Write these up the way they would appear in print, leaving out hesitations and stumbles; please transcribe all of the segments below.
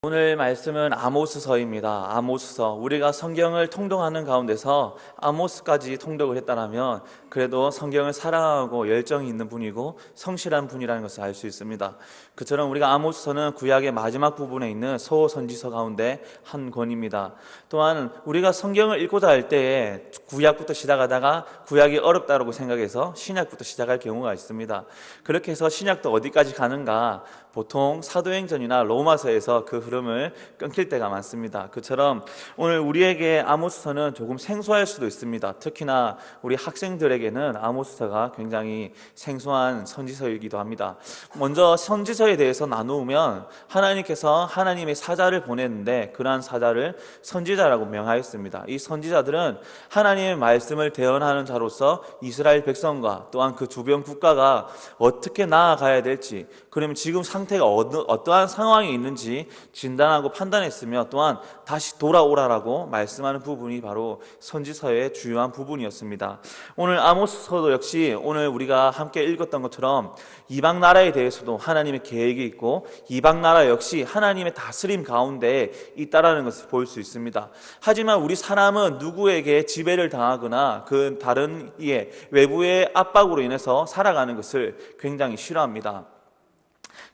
오늘 말씀은 아모스서입니다. 아모스서. 우리가 성경을 통독하는 가운데서 아모스까지 통독을 했다면 그래도 성경을 사랑하고 열정이 있는 분이고 성실한 분이라는 것을 알 수 있습니다. 그처럼 우리가 아모스서는 구약의 마지막 부분에 있는 소선지서 가운데 한 권입니다. 또한 우리가 성경을 읽고자 할 때에 구약부터 시작하다가 구약이 어렵다고 생각해서 신약부터 시작할 경우가 있습니다. 그렇게 해서 신약도 어디까지 가는가? 보통 사도행전이나 로마서에서 그 흐름을 끊길 때가 많습니다. 그처럼 오늘 우리에게 아모스서는 조금 생소할 수도 있습니다. 특히나 우리 학생들에게는 아모스서가 굉장히 생소한 선지서이기도 합니다. 먼저 선지서에 대해서 나누면 하나님께서 하나님의 사자를 보냈는데 그러한 사자를 선지자라고 명하였습니다. 이 선지자들은 하나님의 말씀을 대언하는 자로서 이스라엘 백성과 또한 그 주변 국가가 어떻게 나아가야 될지, 그러면 지금 상태가 어떠한 상황이 있는지 진단하고 판단했으며 또한 다시 돌아오라라고 말씀하는 부분이 바로 선지서의 주요한 부분이었습니다. 오늘 아모스서도 역시 오늘 우리가 함께 읽었던 것처럼 이방 나라에 대해서도 하나님의 계획이 있고 이방 나라 역시 하나님의 다스림 가운데 있다라는 것을 볼 수 있습니다. 하지만 우리 사람은 누구에게 지배를 당하거나 그 다른 외부의 압박으로 인해서 살아가는 것을 굉장히 싫어합니다.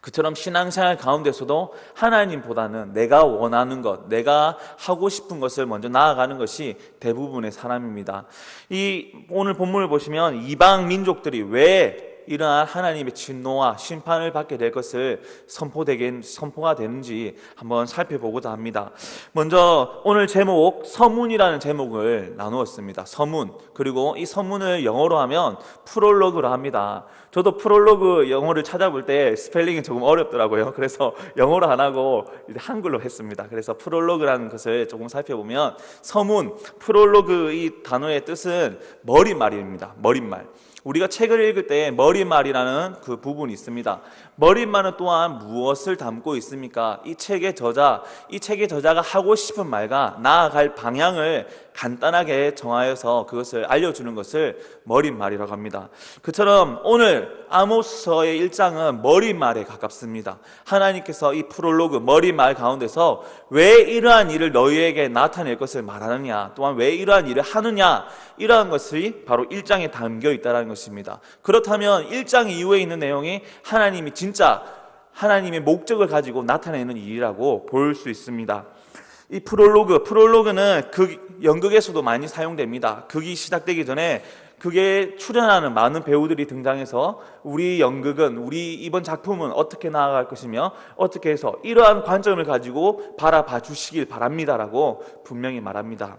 그처럼 신앙생활 가운데서도 하나님보다는 내가 원하는 것, 내가 하고 싶은 것을 먼저 나아가는 것이 대부분의 사람입니다. 오늘 본문을 보시면 이방 민족들이 왜 이러한 하나님의 진노와 심판을 받게 될 것을 선포가 되는지 한번 살펴보고자 합니다. 먼저 오늘 제목 서문이라는 제목을 나누었습니다. 서문, 그리고 이 서문을 영어로 하면 프롤로그로 합니다. 저도 프롤로그 영어를 찾아볼 때 스펠링이 조금 어렵더라고요. 그래서 영어로 안 하고 한글로 했습니다. 그래서 프롤로그라는 것을 조금 살펴보면 서문, 프롤로그 이 단어의 뜻은 머릿말입니다. 머릿말. 우리가 책을 읽을 때 머릿말이라는 그 부분이 있습니다. 머릿말은 또한 무엇을 담고 있습니까? 이 책의 저자가 하고 싶은 말과 나아갈 방향을 간단하게 정하여서 그것을 알려주는 것을 머릿말이라고 합니다. 그처럼 오늘 아모스서의 1장은 머릿말에 가깝습니다. 하나님께서 이 프롤로그 머릿말 가운데서 왜 이러한 일을 너희에게 나타낼 것을 말하느냐, 또한 왜 이러한 일을 하느냐, 이러한 것이 바로 1장에 담겨 있다는 것입니다. 그렇다면 1장 이후에 있는 내용이 하나님이 진짜 하나님의 목적을 가지고 나타내는 일이라고 볼 수 있습니다. 이 프롤로그는 연극에서도 많이 사용됩니다. 극이 시작되기 전에 극에 출연하는 많은 배우들이 등장해서 우리 이번 작품은 어떻게 나아갈 것이며 어떻게 해서 이러한 관점을 가지고 바라봐 주시길 바랍니다라고 분명히 말합니다.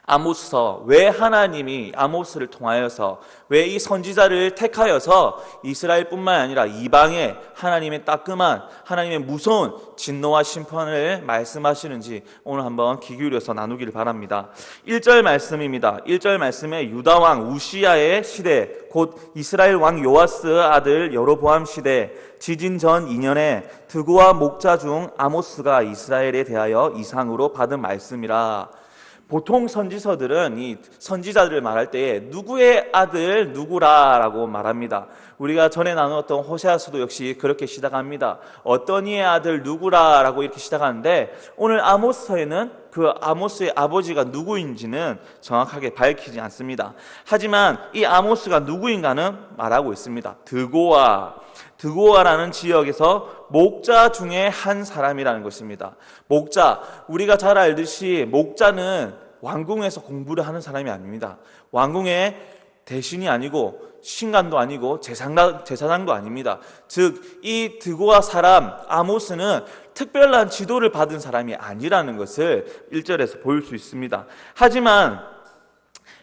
아모스서, 왜 하나님이 아모스를 통하여서 왜 이 선지자를 택하여서 이스라엘뿐만 아니라 이방에 하나님의 따끔한 하나님의 무서운 진노와 심판을 말씀하시는지 오늘 한번 귀 기울여서 나누기를 바랍니다. 1절 말씀입니다. 1절 말씀에 유다왕 우시야의 시대, 곧 이스라엘 왕 요아스 아들 여로보암 시대, 지진 전 2년에 드고와 목자 중 아모스가 이스라엘에 대하여 이상으로 받은 말씀이라. 보통 선지서들은 이 선지자들을 말할 때에 누구의 아들 누구라라고 말합니다. 우리가 전에 나누었던 호세아서도 역시 그렇게 시작합니다. 어떤 이의 아들 누구라라고 이렇게 시작하는데 오늘 아모스서에는 그 아모스의 아버지가 누구인지는 정확하게 밝히지 않습니다. 하지만 이 아모스가 누구인가는 말하고 있습니다. 드고아라는 지역에서 목자 중에 한 사람이라는 것입니다. 목자, 우리가 잘 알듯이 목자는 왕궁에서 공부를 하는 사람이 아닙니다. 왕궁의 대신이 아니고 신관도 아니고 제사장도 아닙니다. 즉, 이 드고아 사람 아모스는 특별한 지도를 받은 사람이 아니라는 것을 1절에서 볼 수 있습니다. 하지만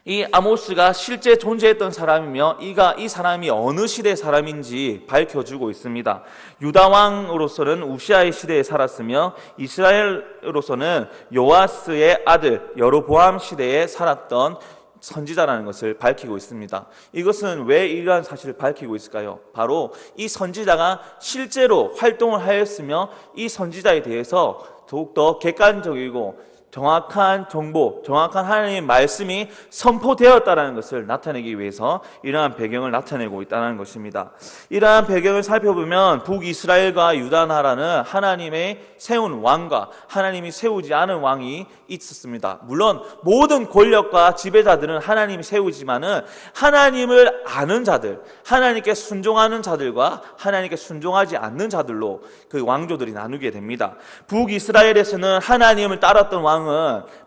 이 아모스가 실제 존재했던 사람이며 이 사람이 어느 시대의 사람인지 밝혀주고 있습니다. 유다왕으로서는 우시아의 시대에 살았으며 이스라엘로서는 요아스의 아들 여로보암 시대에 살았던 선지자라는 것을 밝히고 있습니다. 이것은 왜 이러한 사실을 밝히고 있을까요? 바로 이 선지자가 실제로 활동을 하였으며 이 선지자에 대해서 더욱더 객관적이고 정확한 정보, 정확한 하나님의 말씀이 선포되었다는 것을 나타내기 위해서 이러한 배경을 나타내고 있다는 것입니다. 이러한 배경을 살펴보면 북이스라엘과 유다 나라는 하나님의 세운 왕과 하나님이 세우지 않은 왕이 있었습니다. 물론 모든 권력과 지배자들은 하나님이 세우지만은 하나님을 아는 자들, 하나님께 순종하는 자들과 하나님께 순종하지 않는 자들로 그 왕조들이 나누게 됩니다. 북이스라엘에서는 하나님을 따랐던 왕은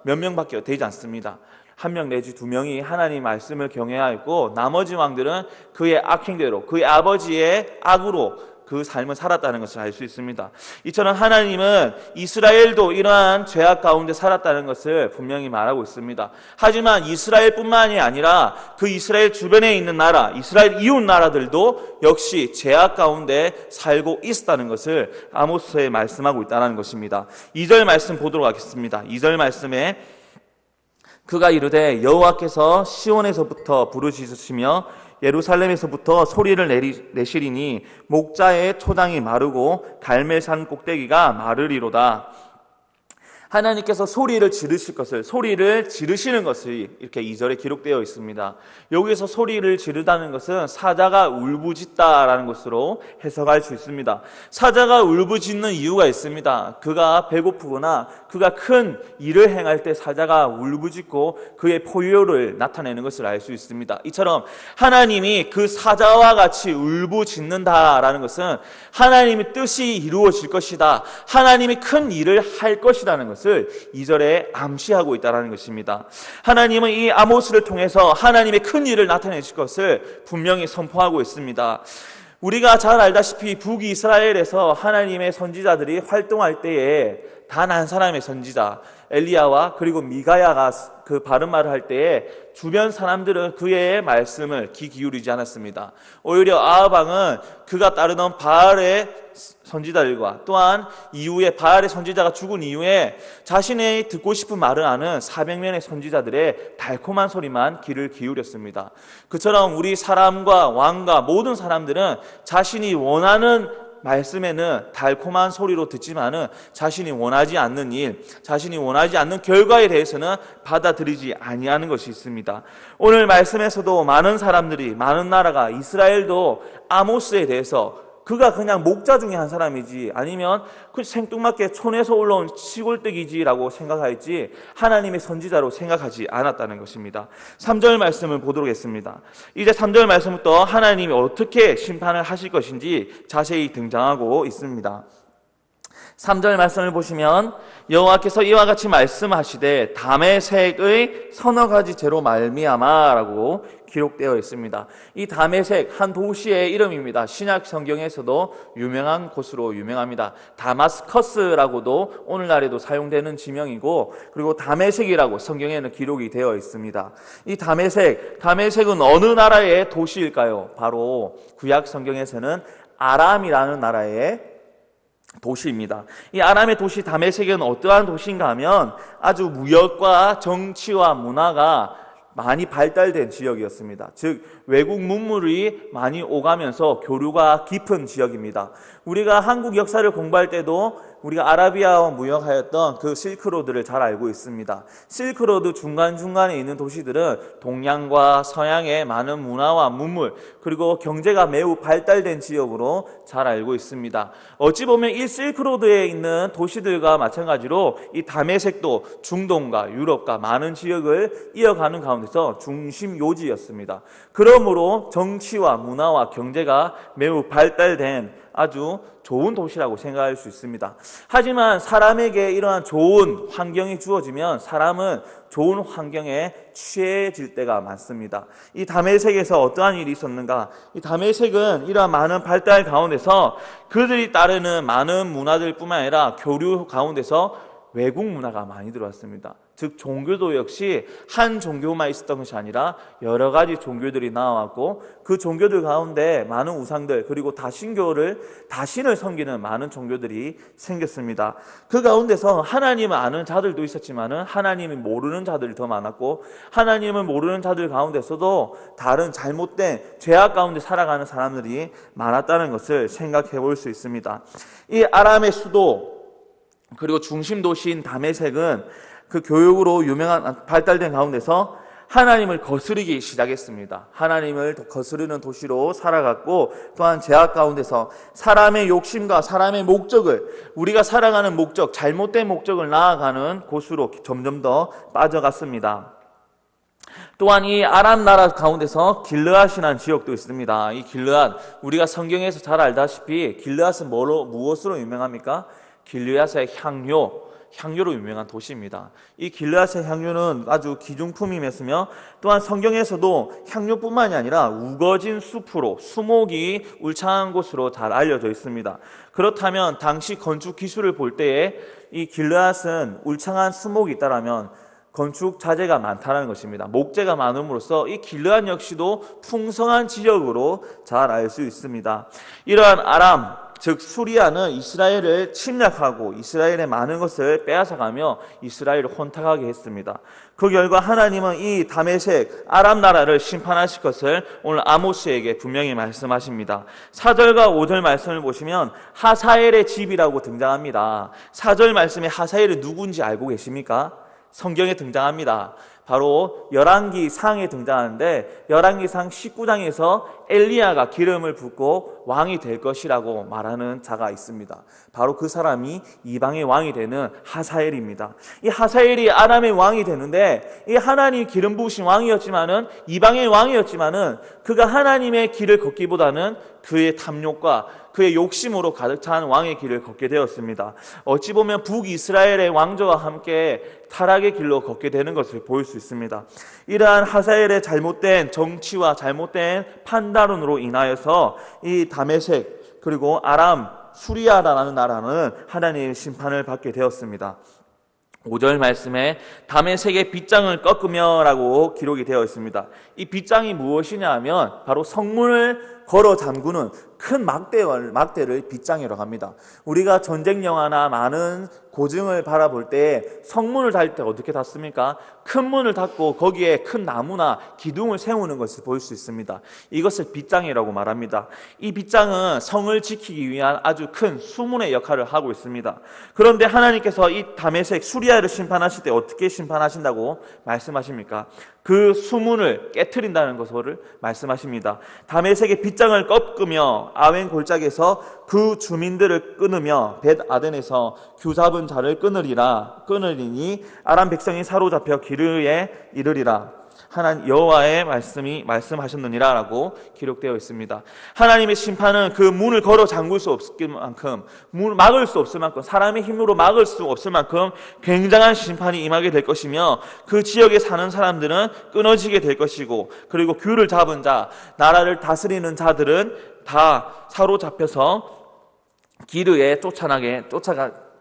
몇 명밖에 되지 않습니다. 한 명 내지 두 명이 하나님 말씀을 경외하였고 나머지 왕들은 그의 악행대로 그의 아버지의 악으로 그 삶을 살았다는 것을 알 수 있습니다. 이처럼 하나님은 이스라엘도 이러한 죄악 가운데 살았다는 것을 분명히 말하고 있습니다. 하지만 이스라엘뿐만이 아니라 그 이스라엘 주변에 있는 나라, 이스라엘 이웃 나라들도 역시 죄악 가운데 살고 있었다는 것을 아모스에 말씀하고 있다는 것입니다. 2절 말씀 보도록 하겠습니다. 2절 말씀에 그가 이르되 여호와께서 시온에서부터 부르짖으시며 예루살렘에서부터 소리를 내시리니 목자의 초장이 마르고 갈멜산 꼭대기가 마르리로다. 하나님께서 소리를 지르실 것을, 소리를 지르시는 것이 이렇게 2절에 기록되어 있습니다. 여기서 소리를 지르다는 것은 사자가 울부짖다라는 것으로 해석할 수 있습니다. 사자가 울부짖는 이유가 있습니다. 그가 배고프거나 그가 큰 일을 행할 때 사자가 울부짖고 그의 포효를 나타내는 것을 알 수 있습니다. 이처럼 하나님이 그 사자와 같이 울부짖는다라는 것은 하나님의 뜻이 이루어질 것이다, 하나님이 큰 일을 할 것이라는 것을 2절에 암시하고 있다는 것입니다. 하나님은 이 아모스를 통해서 하나님의 큰 일을 나타내실 것을 분명히 선포하고 있습니다. 우리가 잘 알다시피 북이스라엘에서 하나님의 선지자들이 활동할 때에 단 한 사람의 선지자 엘리야와 그리고 미가야가 그 바른 말을 할 때에 주변 사람들은 그의 말씀을 귀 기울이지 않았습니다. 오히려 아합 왕은 그가 따르던 바알의 선지자들과 또한 이후에 바알의 선지자가 죽은 이후에 자신의 듣고 싶은 말을 아는 400명의 선지자들의 달콤한 소리만 귀를 기울였습니다. 그처럼 우리 사람과 왕과 모든 사람들은 자신이 원하는 말씀에는 달콤한 소리로 듣지만은 자신이 원하지 않는 일, 자신이 원하지 않는 결과에 대해서는 받아들이지 아니하는 것이 있습니다. 오늘 말씀에서도 많은 사람들이, 많은 나라가, 이스라엘도 아모스에 대해서 그가 그냥 목자 중에 한 사람이지 아니면 그 생뚱맞게 촌에서 올라온 시골뜨기지라고 생각하였지 하나님의 선지자로 생각하지 않았다는 것입니다. 3절 말씀을 보도록 하겠습니다. 이제 3절 말씀부터 하나님이 어떻게 심판을 하실 것인지 자세히 등장하고 있습니다. 3절 말씀을 보시면 여호와께서 이와 같이 말씀하시되 다메섹의 서너 가지 죄로 말미암아라고 기록되어 있습니다. 이 다메섹 한 도시의 이름입니다. 신약 성경에서도 유명한 곳으로 유명합니다. 다마스커스라고도 오늘날에도 사용되는 지명이고 그리고 다메섹이라고 성경에는 기록이 되어 있습니다. 이 다메섹은 어느 나라의 도시일까요? 바로 구약 성경에서는 아람이라는 나라의 도시입니다. 이 아람의 도시 다메섹은 어떠한 도시인가 하면 아주 무역과 정치와 문화가 많이 발달된 지역이었습니다. 즉 외국 문물이 많이 오가면서 교류가 깊은 지역입니다. 우리가 한국 역사를 공부할 때도 우리가 아라비아와 무역하였던 그 실크로드를 잘 알고 있습니다. 실크로드 중간중간에 있는 도시들은 동양과 서양의 많은 문화와 문물 그리고 경제가 매우 발달된 지역으로 잘 알고 있습니다. 어찌 보면 이 실크로드에 있는 도시들과 마찬가지로 이 다메섹도 중동과 유럽과 많은 지역을 이어가는 가운데서 중심 요지였습니다. 그러므로 정치와 문화와 경제가 매우 발달된 아주 좋은 도시라고 생각할 수 있습니다. 하지만 사람에게 이러한 좋은 환경이 주어지면 사람은 좋은 환경에 취해질 때가 많습니다. 이 다메섹에서 어떠한 일이 있었는가? 이 다메섹은 이러한 많은 발달 가운데서 그들이 따르는 많은 문화들 뿐만 아니라 교류 가운데서 외국 문화가 많이 들어왔습니다. 즉 종교도 역시 한 종교만 있었던 것이 아니라 여러 가지 종교들이 나왔고 그 종교들 가운데 많은 우상들 그리고 다신을 섬기는 많은 종교들이 생겼습니다. 그 가운데서 하나님을 아는 자들도 있었지만은 하나님을 모르는 자들이 더 많았고 하나님을 모르는 자들 가운데서도 다른 잘못된 죄악 가운데 살아가는 사람들이 많았다는 것을 생각해 볼 수 있습니다. 이 아람의 수도 그리고 중심 도시인 다메섹은 그 교육으로 유명한 발달된 가운데서 하나님을 거스르기 시작했습니다. 하나님을 거스르는 도시로 살아갔고, 또한 제약 가운데서 사람의 욕심과 사람의 목적을, 우리가 살아가는 목적, 잘못된 목적을 나아가는 곳으로 점점 더 빠져갔습니다. 또한 이 아람 나라 가운데서 길르앗이라는 지역도 있습니다. 이 길르앗, 우리가 성경에서 잘 알다시피 길르앗은 무엇으로 유명합니까? 길르앗의 향료로 유명한 도시입니다. 이 길르앗의 향료는 아주 기중품이었으며, 또한 성경에서도 향료뿐만이 아니라 우거진 숲으로, 수목이 울창한 곳으로 잘 알려져 있습니다. 그렇다면 당시 건축 기술을 볼 때에 이 길르앗은 울창한 수목이 있다라면 건축 자재가 많다는 것입니다. 목재가 많음으로써 이 길르앗 역시도 풍성한 지역으로 잘 알 수 있습니다. 이러한 아람, 즉 수리아는 이스라엘을 침략하고 이스라엘의 많은 것을 빼앗아가며 이스라엘을 혼탁하게 했습니다. 그 결과 하나님은 이 다메섹 아람 나라를 심판하실 것을 오늘 아모스에게 분명히 말씀하십니다. 4절과 5절 말씀을 보시면 하사엘의 집이라고 등장합니다. 4절 말씀에 하사엘이 누군지 알고 계십니까? 성경에 등장합니다. 바로 열왕기상에 등장하는데, 열왕기상 19장에서 엘리야가 기름을 붓고 왕이 될 것이라고 말하는 자가 있습니다. 바로 그 사람이 이방의 왕이 되는 하사엘입니다. 이 하사엘이 아람의 왕이 되는데, 이 하나님 기름 부으신 왕이었지만은, 이방의 왕이었지만은 그가 하나님의 길을 걷기보다는 그의 탐욕과 그의 욕심으로 가득 찬 왕의 길을 걷게 되었습니다. 어찌 보면 북이스라엘의 왕조와 함께 타락의 길로 걷게 되는 것을 보일 수 있습니다. 이러한 하사엘의 잘못된 정치와 잘못된 판단으로 인하여서 이 다메섹 그리고 아람, 수리아라는 나라는 하나님의 심판을 받게 되었습니다. 5절 말씀에 다메섹의 빗장을 꺾으며 라고 기록이 되어 있습니다. 이 빗장이 무엇이냐 하면 바로 성문을 걸어 잠그는 큰 막대를 빗장이라고 합니다. 우리가 전쟁 영화나 많은 고증을 바라볼 때 성문을 달 때 어떻게 닫습니까? 큰 문을 닫고 거기에 큰 나무나 기둥을 세우는 것을 볼 수 있습니다. 이것을 빗장이라고 말합니다. 이 빗장은 성을 지키기 위한 아주 큰 수문의 역할을 하고 있습니다. 그런데 하나님께서 이 다메섹 수리아를 심판하실 때 어떻게 심판하신다고 말씀하십니까? 그 수문을 깨트린다는 것을 말씀하십니다. 다메섹의 빗장을 꺾으며 아웬 골짜기에서 그 주민들을 끊으며 벳 아덴에서 규잡은 자를 끊으리니 아람 백성이 사로잡혀 기르에 이르리라. 하나님 여호와의 말씀이 말씀하셨느니라라고 기록되어 있습니다. 하나님의 심판은 그 문을 걸어 잠글 수 없을 만큼, 문을 막을 수 없을 만큼, 사람의 힘으로 막을 수 없을 만큼 굉장한 심판이 임하게 될 것이며, 그 지역에 사는 사람들은 끊어지게 될 것이고, 그리고 규를 잡은 자, 나라를 다스리는 자들은 다 사로잡혀서 기르에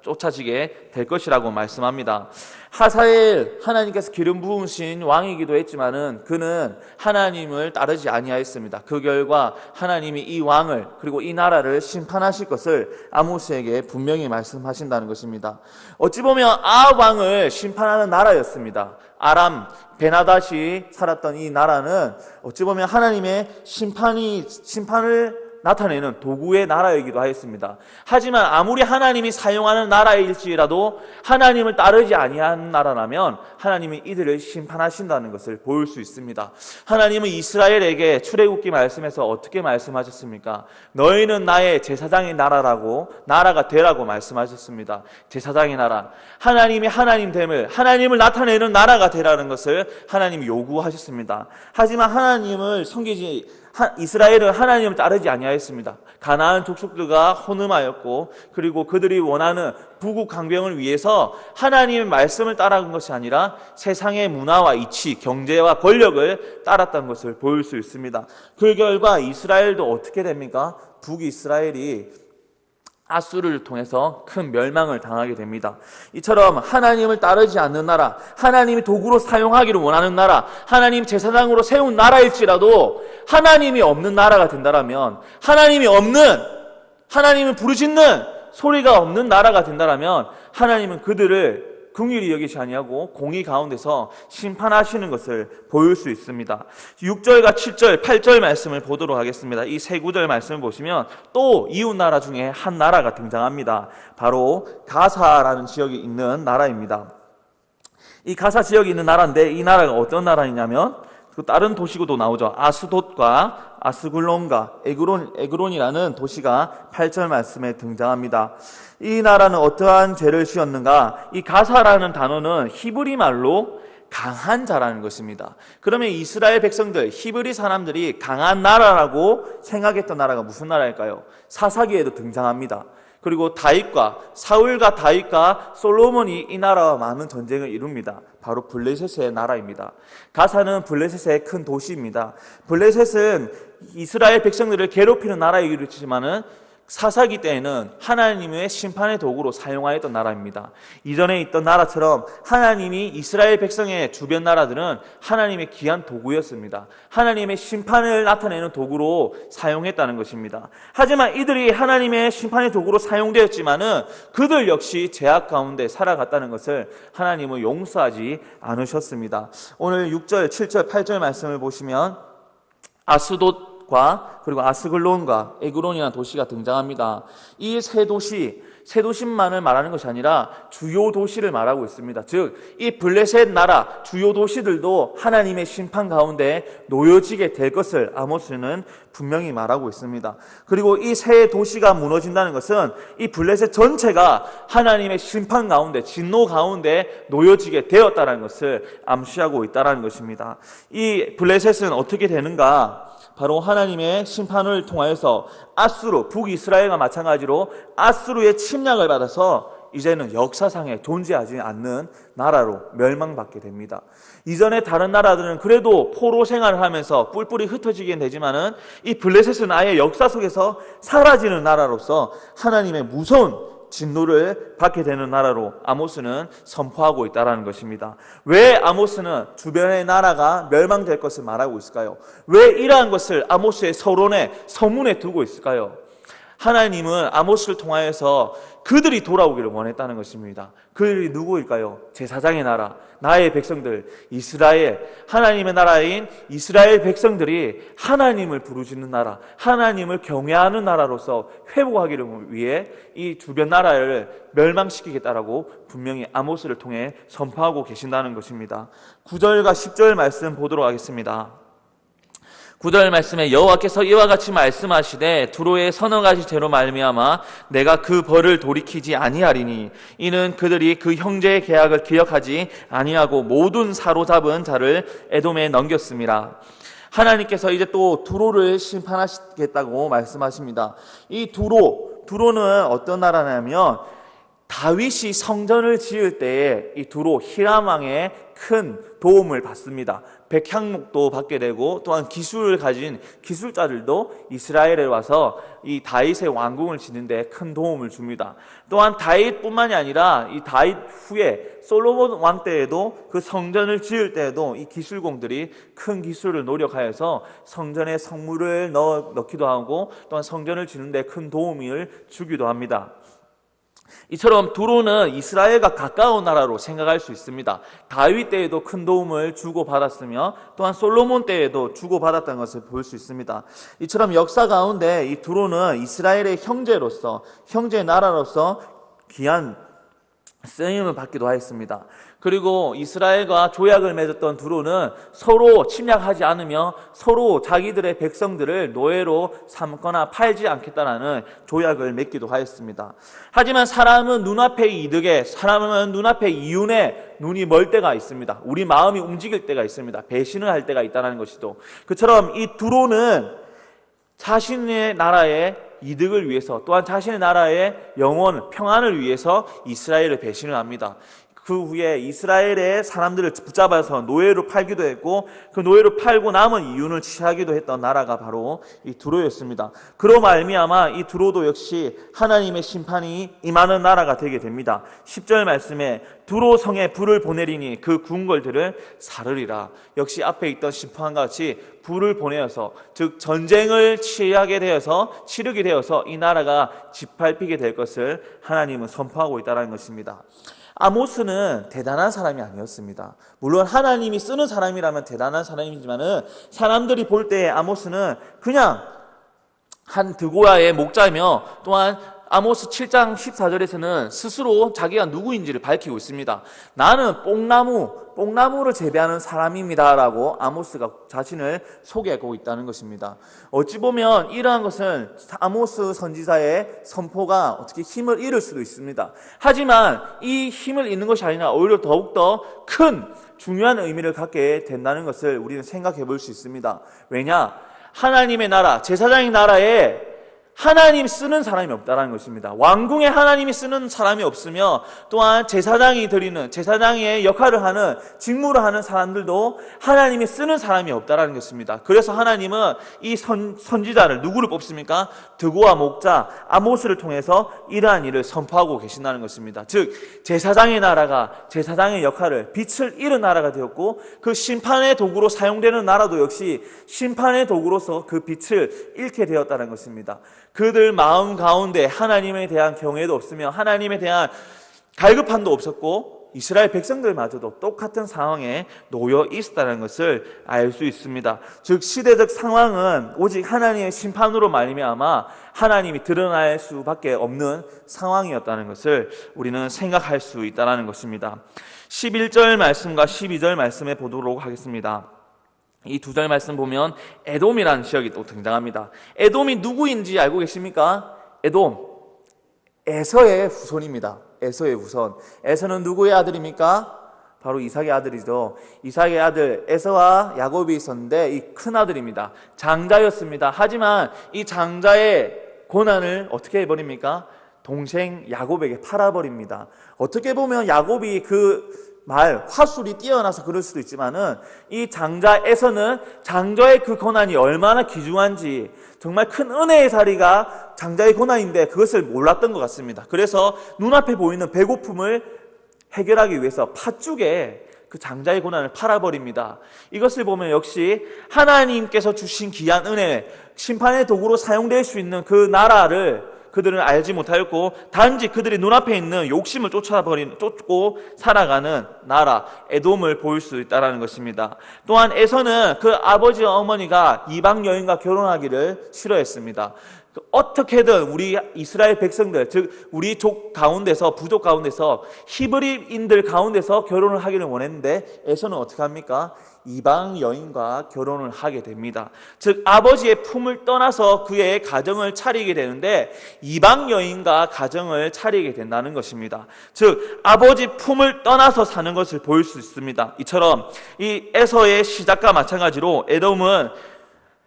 쫓아지게 될 것이라고 말씀합니다. 하사엘, 하나님께서 기름 부으신 왕이기도 했지만은 그는 하나님을 따르지 아니하였습니다. 그 결과 하나님이 이 왕을 그리고 이 나라를 심판하실 것을 아모스에게 분명히 말씀하신다는 것입니다. 어찌 보면 아합 왕을 심판하는 나라였습니다. 아람 베나닷이 살았던 이 나라는 어찌 보면 하나님의 심판을 나타내는 도구의 나라이기도 하였습니다. 하지만 아무리 하나님이 사용하는 나라일지라도 하나님을 따르지 아니한 나라라면 하나님이 이들을 심판하신다는 것을 보일 수 있습니다. 하나님은 이스라엘에게 출애굽기 말씀에서 어떻게 말씀하셨습니까? 너희는 나의 제사장의 나라가 되라고 말씀하셨습니다. 제사장의 나라, 하나님이 하나님됨을, 하나님을 나타내는 나라가 되라는 것을 하나님이 요구하셨습니다. 하지만 하나님을 섬기지 이스라엘은 하나님을 따르지 아니하였습니다. 가나안 족속들과 혼음하였고, 그리고 그들이 원하는 부국 강병을 위해서 하나님의 말씀을 따라간 것이 아니라 세상의 문화와 이치, 경제와 권력을 따랐다는 것을 보일 수 있습니다. 그 결과 이스라엘도 어떻게 됩니까? 북이스라엘이 아수르를 통해서 큰 멸망을 당하게 됩니다. 이처럼 하나님을 따르지 않는 나라, 하나님이 도구로 사용하기를 원하는 나라, 하나님 제사장으로 세운 나라일지라도 하나님이 없는 나라가 된다면, 하나님을 부르짖는 소리가 없는 나라가 된다면 하나님은 그들을 긍휼히 여기지 아니하고 공의 가운데서 심판하시는 것을 보일 수 있습니다. 6절과 7절, 8절 말씀을 보도록 하겠습니다. 이 세 구절 말씀을 보시면 또 이웃 나라 중에 한 나라가 등장합니다. 바로 가사라는 지역이 있는 나라입니다. 이 가사 지역이 있는 나라인데 이 나라가 어떤 나라이냐면 그 다른 도시구도 나오죠. 아스돗과 아스글론과 에그론이라는 도시가 8절 말씀에 등장합니다. 이 나라는 어떠한 죄를 지었는가? 이 가사라는 단어는 히브리 말로 강한 자라는 것입니다. 그러면 이스라엘 백성들, 히브리 사람들이 강한 나라라고 생각했던 나라가 무슨 나라일까요? 사사기에도 등장합니다. 그리고 사울과 다윗과 솔로몬이 이 나라와 많은 전쟁을 이룹니다. 바로 블레셋의 나라입니다. 가사는 블레셋의 큰 도시입니다. 블레셋은 이스라엘 백성들을 괴롭히는 나라이지만은 사사기 때에는 하나님의 심판의 도구로 사용하였던 나라입니다. 이전에 있던 나라처럼 하나님이 이스라엘 백성의 주변 나라들은 하나님의 귀한 도구였습니다. 하나님의 심판을 나타내는 도구로 사용했다는 것입니다. 하지만 이들이 하나님의 심판의 도구로 사용되었지만은 그들 역시 죄악 가운데 살아갔다는 것을 하나님은 용서하지 않으셨습니다. 오늘 6절, 7절, 8절 말씀을 보시면 아스돗과 그리고 아스글론과 에그론이라는 도시가 등장합니다. 이 세 도시만을 말하는 것이 아니라 주요 도시를 말하고 있습니다. 즉, 이 블레셋 나라 주요 도시들도 하나님의 심판 가운데 놓여지게 될 것을 아모스는 분명히 말하고 있습니다. 그리고 이 세 도시가 무너진다는 것은 이 블레셋 전체가 하나님의 심판 가운데, 진노 가운데 놓여지게 되었다는 것을 암시하고 있다는 것입니다. 이 블레셋은 어떻게 되는가? 바로 하나님의 심판을 통하여서 아수르, 북이스라엘과 마찬가지로 아수르의 침략을 받아서 이제는 역사상에 존재하지 않는 나라로 멸망받게 됩니다. 이전에 다른 나라들은 그래도 포로 생활을 하면서 뿔뿔이 흩어지긴 되지만은 이 블레셋은 아예 역사 속에서 사라지는 나라로서 하나님의 무서운 진노를 받게 되는 나라로 아모스는 선포하고 있다는 것입니다. 왜 아모스는 주변의 나라가 멸망될 것을 말하고 있을까요? 왜 이러한 것을 아모스의 서문에 두고 있을까요? 하나님은 아모스를 통하여서 그들이 돌아오기를 원했다는 것입니다. 그들이 누구일까요? 제사장의 나라, 나의 백성들, 이스라엘, 하나님의 나라인 이스라엘 백성들이 하나님을 부르짖는 나라, 하나님을 경외하는 나라로서 회복하기를 위해 이 주변 나라를 멸망시키겠다라고 분명히 아모스를 통해 선포하고 계신다는 것입니다. 9절과 10절 말씀 보도록 하겠습니다. 9절 말씀에 여호와께서 이와 같이 말씀하시되 두로의 서너 가지 죄로 말미암아 내가 그 벌을 돌이키지 아니하리니 이는 그들이 그 형제의 계약을 기억하지 아니하고 모든 사로잡은 자를 에돔에 넘겼습니다. 하나님께서 이제 또 두로를 심판하시겠다고 말씀하십니다. 이 두로는 어떤 나라냐면 다윗이 성전을 지을 때에 이 두로 히람 왕의 큰 도움을 받습니다. 백향목도 받게 되고 또한 기술을 가진 기술자들도 이스라엘에 와서 이 다윗의 왕궁을 짓는데 큰 도움을 줍니다. 또한 다윗뿐만이 아니라 이 다윗 후에 솔로몬 왕 때에도 그 성전을 지을 때에도 이 기술공들이 큰 기술을 노력하여서 성전에 성물을 넣기도 하고 또한 성전을 짓는데 큰 도움을 주기도 합니다. 이처럼 두로는 이스라엘과 가까운 나라로 생각할 수 있습니다. 다윗 때에도 큰 도움을 주고받았으며 또한 솔로몬 때에도 주고받았다는 것을 볼 수 있습니다. 이처럼 역사 가운데 이 두로는 이스라엘의 형제 나라로서 귀한 쓰임을 받기도 하였습니다. 그리고 이스라엘과 조약을 맺었던 두로는 서로 침략하지 않으며 서로 자기들의 백성들을 노예로 삼거나 팔지 않겠다라는 조약을 맺기도 하였습니다. 하지만 사람은 눈앞의 이득에, 사람은 눈앞의 이윤에 눈이 멀 때가 있습니다. 우리 마음이 움직일 때가 있습니다. 배신을 할 때가 있다는 것이죠. 그처럼 이 두로는 자신의 나라의 이득을 위해서 또한 자신의 나라의 영원 평안을 위해서 이스라엘을 배신을 합니다. 그 후에 이스라엘의 사람들을 붙잡아서 노예로 팔기도 했고 그 노예로 팔고 남은 이윤을 취하기도 했던 나라가 바로 이 두로였습니다. 그로 말미암아 이 두로도 역시 하나님의 심판이 임하는 나라가 되게 됩니다. 10절 말씀에 두로 성에 불을 보내리니 그 궁궐들을 사르리라. 역시 앞에 있던 심판과 같이 불을 보내어서 즉 전쟁을 치르게 되어서 이 나라가 짓밟히게 될 것을 하나님은 선포하고 있다는 것입니다. 아모스는 대단한 사람이 아니었습니다. 물론 하나님이 쓰는 사람이라면 대단한 사람이지만은 사람들이 볼 때 아모스는 그냥 한 드고아의 목자며 또한 아모스 7장 14절에서는 스스로 자기가 누구인지를 밝히고 있습니다. 나는 뽕나무를 재배하는 사람입니다 라고 아모스가 자신을 소개하고 있다는 것입니다. 어찌 보면 이러한 것은 아모스 선지자의 선포가 어떻게 힘을 잃을 수도 있습니다. 하지만 이 힘을 잃는 것이 아니라 오히려 더욱더 큰 중요한 의미를 갖게 된다는 것을 우리는 생각해 볼 수 있습니다. 왜냐? 하나님의 나라, 제사장의 나라에 하나님 쓰는 사람이 없다는 것입니다. 왕궁에 하나님이 쓰는 사람이 없으며 또한 제사장의 역할을 하는 직무를 하는 사람들도 하나님이 쓰는 사람이 없다는 것입니다. 그래서 하나님은 이 선지자를 누구를 뽑습니까? 드고와 목자 아모스를 통해서 이러한 일을 선포하고 계신다는 것입니다. 즉 제사장의 나라가 제사장의 역할을 빛을 잃은 나라가 되었고 그 심판의 도구로 사용되는 나라도 역시 심판의 도구로서 그 빛을 잃게 되었다는 것입니다. 그들 마음 가운데 하나님에 대한 경외도 없으며 하나님에 대한 갈급함도 없었고 이스라엘 백성들마저도 똑같은 상황에 놓여 있었다는 것을 알 수 있습니다. 즉 시대적 상황은 오직 하나님의 심판으로 말미암아 하나님이 드러날 수밖에 없는 상황이었다는 것을 우리는 생각할 수 있다는 것입니다. 11절 말씀과 12절 말씀에 보도록 하겠습니다. 이 두 절 말씀 보면 에돔이라는 지역이 또 등장합니다. 에돔이 누구인지 알고 계십니까? 에돔, 에서의 후손입니다. 에서의 후손. 에서는 누구의 아들입니까? 바로 이삭의 아들이죠. 이삭의 아들 에서와 야곱이 있었는데 이 큰 아들입니다. 장자였습니다. 하지만 이 장자의 고난을 어떻게 해버립니까? 동생 야곱에게 팔아버립니다. 어떻게 보면 야곱이 화술이 뛰어나서 그럴 수도 있지만은 이 장자에서는 장자의 그 고난이 얼마나 귀중한지 정말 큰 은혜의 자리가 장자의 고난인데 그것을 몰랐던 것 같습니다. 그래서 눈앞에 보이는 배고픔을 해결하기 위해서 팥죽에 그 장자의 고난을 팔아버립니다. 이것을 보면 역시 하나님께서 주신 귀한 은혜, 심판의 도구로 사용될 수 있는 그 나라를 그들은 알지 못하였고 단지 그들이 눈앞에 있는 욕심을 쫓고 살아가는 나라 에돔을 보일 수 있다는 것입니다. 또한 에서는 그 아버지와 어머니가 이방 여인과 결혼하기를 싫어했습니다. 어떻게든 우리 이스라엘 백성들, 즉 우리 부족 가운데서 히브리인들 가운데서 결혼을 하기를 원했는데 에서는 어떻게 합니까? 이방 여인과 결혼을 하게 됩니다. 즉 아버지의 품을 떠나서 그의 가정을 차리게 되는데 이방 여인과 가정을 차리게 된다는 것입니다. 즉 아버지 품을 떠나서 사는 것을 보일 수 있습니다. 이처럼 이 에서의 시작과 마찬가지로 에돔은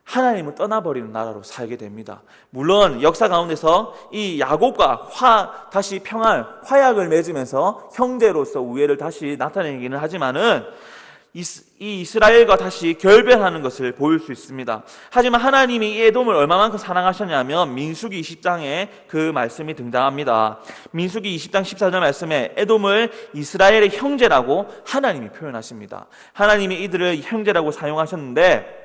하나님을 떠나버리는 나라로 살게 됩니다. 물론 역사 가운데서 이 야곱과 다시 화약을 맺으면서 형제로서 우애를 다시 나타내기는 하지만은 이 이스라엘과 다시 결별하는 것을 보일 수 있습니다. 하지만 하나님이 이 에돔을 얼마만큼 사랑하셨냐면 민수기 20장에 그 말씀이 등장합니다. 민수기 20장 14절 말씀에 에돔을 이스라엘의 형제라고 하나님이 표현하십니다. 하나님이 이들을 형제라고 사용하셨는데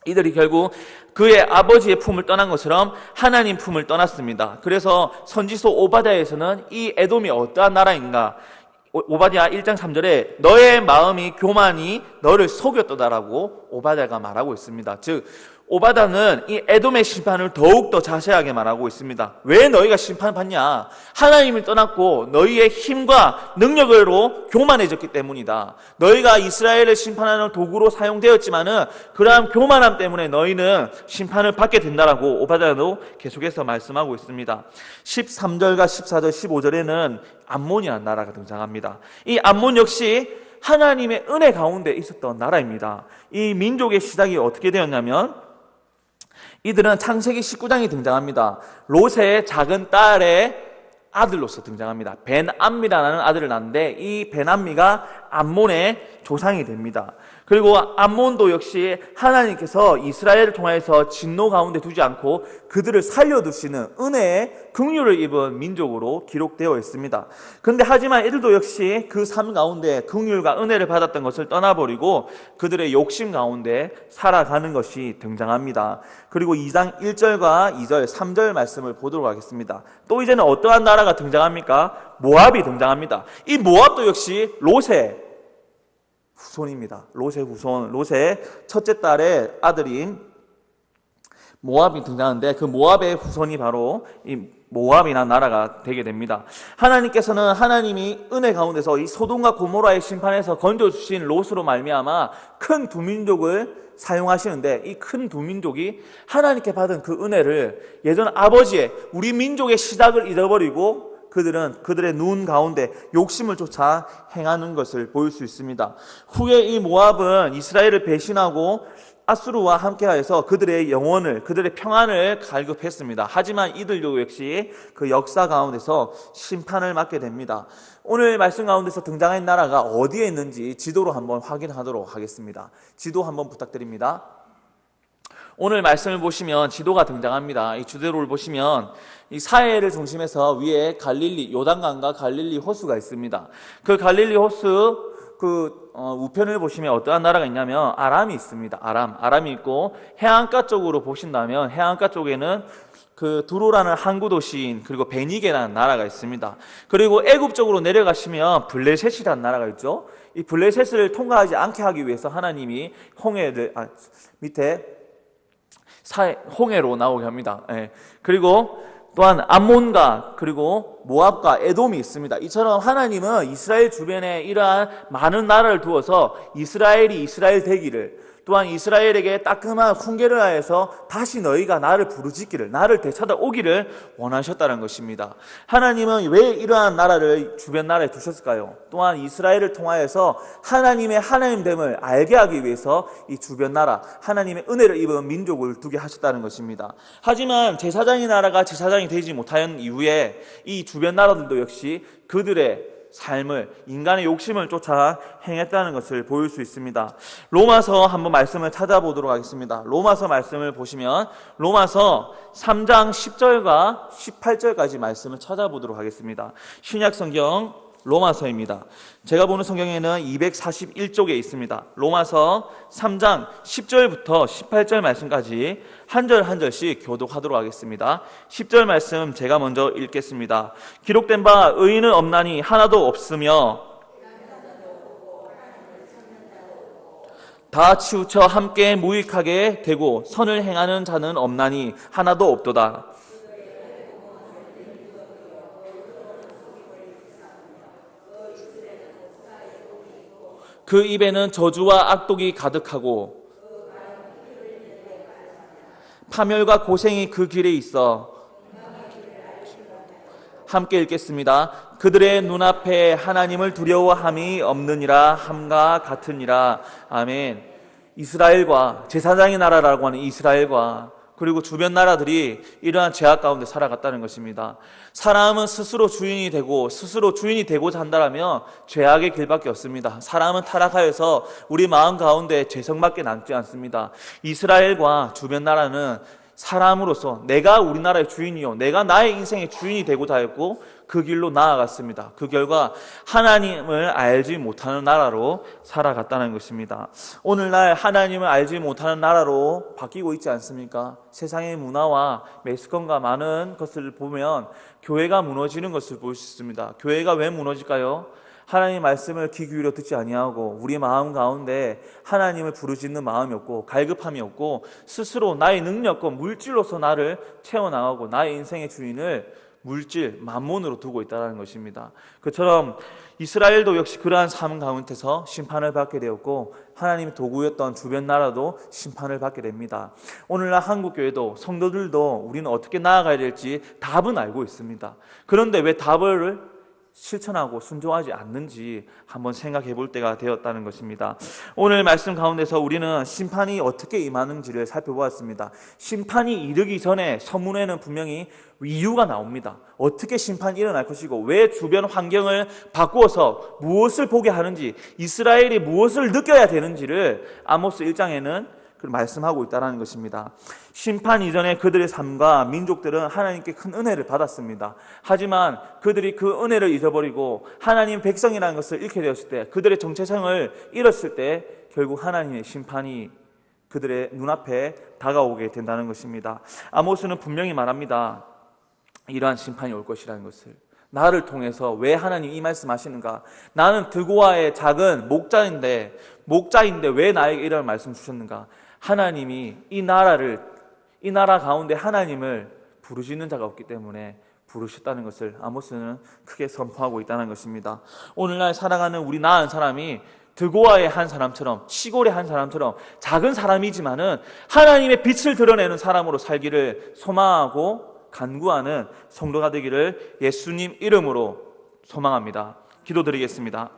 이들이 결국 그의 아버지의 품을 떠난 것처럼 하나님 품을 떠났습니다. 그래서 선지서 오바댜에서는 이 에돔이 어떠한 나라인가, 오바댜 1장 3절에 너의 마음이 교만이 너를 속였도다라고 오바댜가 말하고 있습니다. 즉 오바댜는 이 에돔의 심판을 더욱더 자세하게 말하고 있습니다. 왜 너희가 심판받냐? 하나님을 떠났고 너희의 힘과 능력으로 교만해졌기 때문이다. 너희가 이스라엘을 심판하는 도구로 사용되었지만은 그러한 교만함 때문에 너희는 심판을 받게 된다라고 오바댜도 계속해서 말씀하고 있습니다. 13절과 14절, 15절에는 암몬이라는 나라가 등장합니다. 이 암몬 역시 하나님의 은혜 가운데 있었던 나라입니다. 이 민족의 시작이 어떻게 되었냐면 이들은 창세기 19장이 등장합니다. 롯의 작은 딸의 아들로서 등장합니다. 벤암미라는 아들을 낳는데 이 벤암미가 암몬의 조상이 됩니다. 그리고 암몬도 역시 하나님께서 이스라엘을 통해서 진노 가운데 두지 않고 그들을 살려두시는 은혜의 긍휼을 입은 민족으로 기록되어 있습니다. 그런데 하지만 이들도 역시 그 삶 가운데 긍휼과 은혜를 받았던 것을 떠나버리고 그들의 욕심 가운데 살아가는 것이 등장합니다. 그리고 2장 1절과 2절, 3절 말씀을 보도록 하겠습니다. 또 이제는 어떠한 나라가 등장합니까? 모압이 등장합니다. 이 모압도 역시 롯의 후손입니다. 롯의 후손, 롯의 첫째 딸의 아들인 모압이 등장하는데 그 모압의 후손이 바로 이 모압이라는 나라가 되게 됩니다. 하나님께서는 하나님이 은혜 가운데서 이 소돔과 고모라의 심판에서 건져주신 롯으로 말미암아 큰 두 민족을 사용하시는데, 이 큰 두 민족이 하나님께 받은 그 은혜를 예전 아버지의 우리 민족의 시작을 잊어버리고 그들은 그들의 눈 가운데 욕심을 쫓아 행하는 것을 보일 수 있습니다. 후에 이 모압은 이스라엘을 배신하고 아수르와 함께하여서 그들의 영혼을, 그들의 평안을 갈급했습니다. 하지만 이들도 역시 그 역사 가운데서 심판을 받게 됩니다. 오늘 말씀 가운데서 등장한 나라가 어디에 있는지 지도로 한번 확인하도록 하겠습니다. 지도 한번 부탁드립니다. 오늘 말씀을 보시면 지도가 등장합니다. 이 지도를 보시면 이 사해를 중심해서 위에 갈릴리, 요단강과 갈릴리 호수가 있습니다. 그 갈릴리 호수 우편을 보시면 어떠한 나라가 있냐면 아람이 있습니다. 아람이 있고, 해안가 쪽으로 보신다면 해안가 쪽에는 그 두로라는 항구 도시인, 그리고 베니게라는 나라가 있습니다. 그리고 애굽 쪽으로 내려가시면 블레셋이라는 나라가 있죠. 이 블레셋을 통과하지 않게 하기 위해서 하나님이 홍해로 나오게 합니다. 그리고 또한 암몬과 그리고 모압과 에돔이 있습니다. 이처럼 하나님은 이스라엘 주변에 이러한 많은 나라를 두어서 이스라엘이 이스라엘 되기를, 또한 이스라엘에게 따끔한 훈계를 하여서 다시 너희가 나를 부르짖기를, 나를 되찾아오기를 원하셨다는 것입니다. 하나님은 왜 이러한 나라를 주변 나라에 두셨을까요? 또한 이스라엘을 통하여서 하나님의 하나님됨을 알게 하기 위해서 이 주변 나라, 하나님의 은혜를 입은 민족을 두게 하셨다는 것입니다. 하지만 제사장의 나라가 제사장이 되지 못한 이후에 이 주변 나라들도 역시 그들의 삶을, 인간의 욕심을 쫓아 행했다는 것을 보일 수 있습니다. 로마서 한번 말씀을 찾아보도록 하겠습니다. 로마서 말씀을 보시면 로마서 3장 10절과 18절까지 말씀을 찾아보도록 하겠습니다. 신약성경 로마서입니다. 제가 보는 성경에는 241쪽에 있습니다. 로마서 3장 10절부터 18절 말씀까지 한 절 한 절씩 교독하도록 하겠습니다. 10절 말씀 제가 먼저 읽겠습니다. 기록된 바 의인은 없나니 하나도 없으며 다 치우쳐 함께 무익하게 되고 선을 행하는 자는 없나니 하나도 없도다. 그 입에는 저주와 악독이 가득하고 파멸과 고생이 그 길에 있어. 함께 읽겠습니다. 그들의 눈앞에 하나님을 두려워함이 없느니라 함과 같으니라. 아멘. 이스라엘과, 제사장의 나라라고 하는 이스라엘과 그리고 주변 나라들이 이러한 죄악 가운데 살아갔다는 것입니다. 사람은 스스로 주인이 되고자 한다면 죄악의 길밖에 없습니다. 사람은 타락하여서 우리 마음 가운데 죄성밖에 남지 않습니다. 이스라엘과 주변 나라는 사람으로서 내가 우리나라의 주인이요, 내가 나의 인생의 주인이 되고자 했고 그 길로 나아갔습니다. 그 결과 하나님을 알지 못하는 나라로 살아갔다는 것입니다. 오늘날 하나님을 알지 못하는 나라로 바뀌고 있지 않습니까? 세상의 문화와 매스컴과 많은 것을 보면 교회가 무너지는 것을 볼 수 있습니다. 교회가 왜 무너질까요? 하나님의 말씀을 귀 기울여 듣지 아니하고 우리 마음 가운데 하나님을 부르짖는 마음이 없고 갈급함이 없고 스스로 나의 능력과 물질로서 나를 채워나가고 나의 인생의 주인을 물질, 만몬으로 두고 있다는 것입니다. 그처럼 이스라엘도 역시 그러한 삶 가운데서 심판을 받게 되었고 하나님의 도구였던 주변 나라도 심판을 받게 됩니다. 오늘날 한국교회도 성도들도 우리는 어떻게 나아가야 될지 답은 알고 있습니다. 그런데 왜 답을 실천하고 순종하지 않는지 한번 생각해 볼 때가 되었다는 것입니다. 오늘 말씀 가운데서 우리는 심판이 어떻게 임하는지를 살펴보았습니다. 심판이 이르기 전에 서문에는 분명히 이유가 나옵니다. 어떻게 심판이 일어날 것이고 왜 주변 환경을 바꾸어서 무엇을 보게 하는지, 이스라엘이 무엇을 느껴야 되는지를 아모스 1장에는 말씀하고 있다는 것입니다. 심판 이전에 그들의 삶과 민족들은 하나님께 큰 은혜를 받았습니다. 하지만 그들이 그 은혜를 잊어버리고 하나님 백성이라는 것을 잃게 되었을 때, 그들의 정체성을 잃었을 때 결국 하나님의 심판이 그들의 눈앞에 다가오게 된다는 것입니다. 아모스는 분명히 말합니다. 이러한 심판이 올 것이라는 것을. 나를 통해서 왜 하나님 이 말씀하시는가? 나는 드고아의 작은 목자인데 왜 나에게 이런 말씀 주셨는가? 하나님이 이 나라를, 이 나라 가운데 하나님을 부르시는 자가 없기 때문에 부르셨다는 것을 아모스는 크게 선포하고 있다는 것입니다. 오늘날 살아가는 우리 나은 사람이 드고아의 한 사람처럼, 시골의 한 사람처럼 작은 사람이지만은 하나님의 빛을 드러내는 사람으로 살기를 소망하고 간구하는 성도가 되기를 예수님 이름으로 소망합니다. 기도드리겠습니다.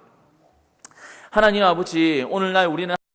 하나님 아버지, 오늘날 우리는